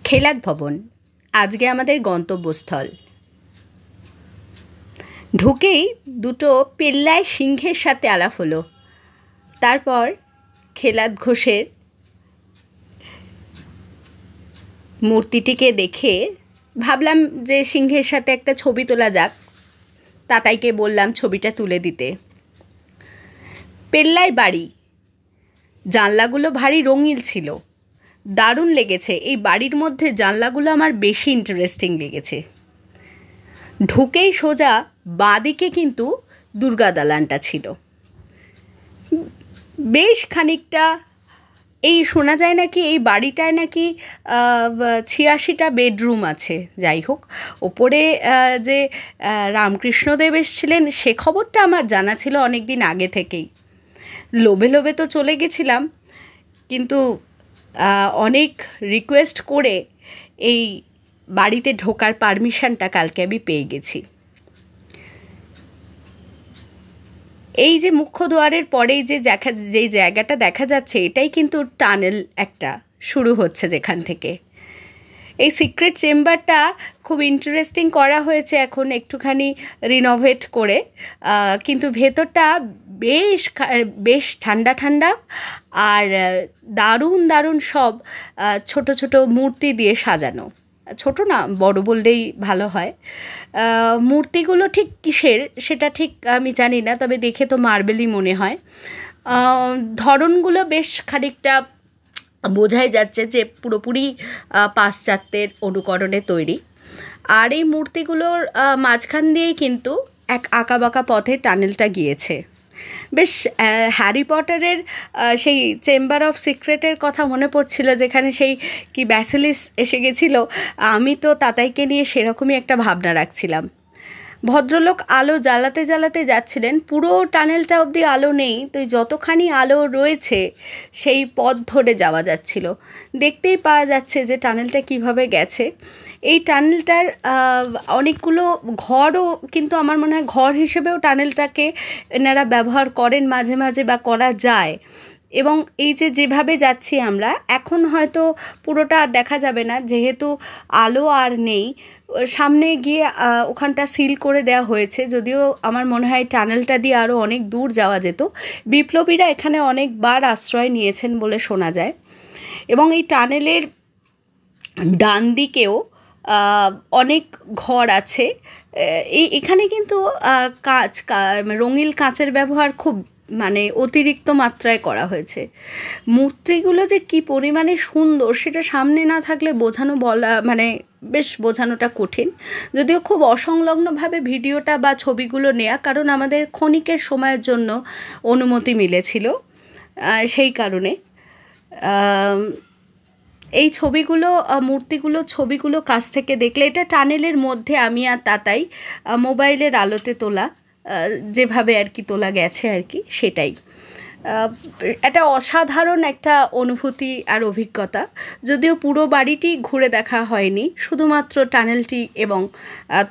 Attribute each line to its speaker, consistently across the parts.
Speaker 1: খেলাদ ভবন আজকে আমাদের গন্তব্যস্থল। ঢুকেই দুটো পেল্লায় সিংহের সাথে আলাপ হলো। তারপর খেলাদ ঘোষের মূর্তিটিকে দেখে ভাবলাম যে সিংহের সাথে একটা ছবি তোলা যাক। তাতাইকে বললাম ছবিটা তুলে দিতে। পেল্লায় বাড়ি, জানলাগুলো ভারী রঙিন ছিল, দারুণ লেগেছে। এই বাড়ির মধ্যে জানলাগুলো আমার বেশি ইন্টারেস্টিং লেগেছে। ঢুকেই সোজা বাঁদিকে কিন্তু দুর্গা দালানটা ছিল। বেশ খানিকটা, এই শোনা যায় নাকি এই বাড়িটায় নাকি 86টা বেডরুম আছে। যাই হোক, ওপরে যে রামকৃষ্ণদেব এসেছিলেন সে খবরটা আমার জানা ছিল অনেক দিন আগে থেকেই। লোভে লোভে তো চলে গেছিলাম, কিন্তু অনেক রিকোয়েস্ট করে এই বাড়িতে ঢোকার পারমিশনটা কালকে আমি পেয়ে গেছি। এই যে মুখ্য দুয়ারের পরেই যেই জায়গাটা দেখা যাচ্ছে, এটাই কিন্তু টানেল একটা শুরু হচ্ছে যেখান থেকে। এই সিক্রেট চেম্বারটা খুব ইন্টারেস্টিং করা হয়েছে এখন একটুখানি রিনোভেট করে, কিন্তু ভেতরটা বেশ ঠান্ডা ঠান্ডা আর দারুণ দারুণ সব ছোট ছোট মূর্তি দিয়ে সাজানো। ছোট না, বড় বললেই ভালো হয়। মূর্তিগুলো ঠিক কিসের সেটা ঠিক আমি জানি না, তবে দেখে তো মার্বেলই মনে হয়। ধরনগুলো বেশ খানিকটা বোঝাই যাচ্ছে যে পুরোপুরি পাশ্চাত্যের অনুকরণে তৈরি। আর এই মূর্তিগুলোর মাঝখান দিয়েই কিন্তু এক আঁকাবাঁকা পথে টানেলটা গিয়েছে। বেশ হ্যারি পটারের সেই চেম্বার অফ সিক্রেটের কথা মনে পড়ছিল, যেখানে সেই কি ব্যাসিলিস এসে গেছিলো। আমি তো তাতাইকে নিয়ে সেরকমই একটা ভাবনা রাখছিলাম। ভদ্রলোক আলো জ্বালাতে জ্বালাতে যাচ্ছিলেন। পুরো টানেলটা অবধি আলো নেই, তো যতখানি আলো রয়েছে সেই পথ ধরে যাওয়া যাচ্ছিল। দেখতেই পাওয়া যাচ্ছে যে টানেলটা কিভাবে গেছে। এই টানেলটার অনেকগুলো ঘরও কিন্তু আমার মনে হয় ঘর হিসেবেও টানেলটাকে এনারা ব্যবহার করেন মাঝে মাঝে, বা করা যায়। এবং এই যেভাবে যাচ্ছি আমরা এখন, হয়তো পুরোটা দেখা যাবে না যেহেতু আলো আর নেই। সামনে গিয়ে ওখানটা সিল করে দেওয়া হয়েছে, যদিও আমার মনে হয় টানেলটা দিয়ে আরও অনেক দূর যাওয়া যেত। বিপ্লবীরা এখানে অনেকবার আশ্রয় নিয়েছেন বলে শোনা যায়। এবং এই টানেলের ডান দিকেও অনেক ঘর আছে। এখানে কিন্তু রঙিন কাঁচের ব্যবহার খুব অতিরিক্ত মাত্রায় করা হয়েছে। মূর্তিগুলো যে কি পরিমাণে সুন্দর সেটা সামনে না থাকলে বেশ বোঝানোটা কঠিন। যদিও খুব অসংলগ্নভাবে ভিডিওটা বা ছবিগুলো নেওয়া, কারণ আমাদের ক্ষণিকের সময়ের জন্য অনুমতি মিলেছিল, সেই কারণে এই ছবিগুলো কাছ থেকে দেখলে, এটা টানেলের মধ্যে আমি আর তাতাই মোবাইলের আলোতে তোলা, যেভাবে আর কি তোলা গেছে আর কি, সেটাই একটা অসাধারণ একটা অনুভূতি আর অভিজ্ঞতা। যদিও পুরো বাড়িটি ঘুরে দেখা হয়নি, শুধুমাত্র টানেলটি এবং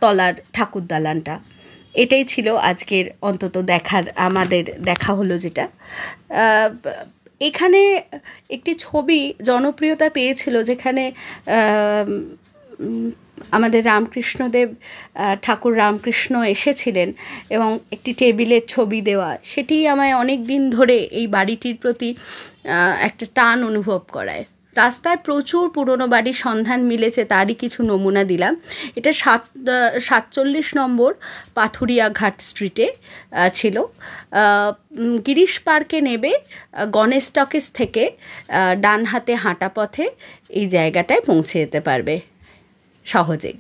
Speaker 1: তলার ঠাকুর দালানটা। এটাই ছিল আজকের অন্তত আমাদের দেখা হলো যেটা। এখানে একটি ছবি জনপ্রিয়তা পেয়েছিল, যেখানে আমাদের রামকৃষ্ণদেব ঠাকুর রামকৃষ্ণ এসেছিলেন এবং একটি টেবিলের ছবি দেওয়া, সেটি আমায় অনেক দিন ধরে এই বাড়িটির প্রতি একটা টান অনুভব করায়। রাস্তায় প্রচুর পুরনো বাড়ির সন্ধান মিলেছে, তারই কিছু নমুনা দিলাম। এটা 47 নম্বর পাথুরিয়া ঘাট স্ট্রিটে ছিল। গিরিশ পার্কে নেবে গণেশ টকিজ থেকে ডান হাতে হাঁটা পথে এই জায়গাটায় পৌঁছে যেতে পারবে সহজেই।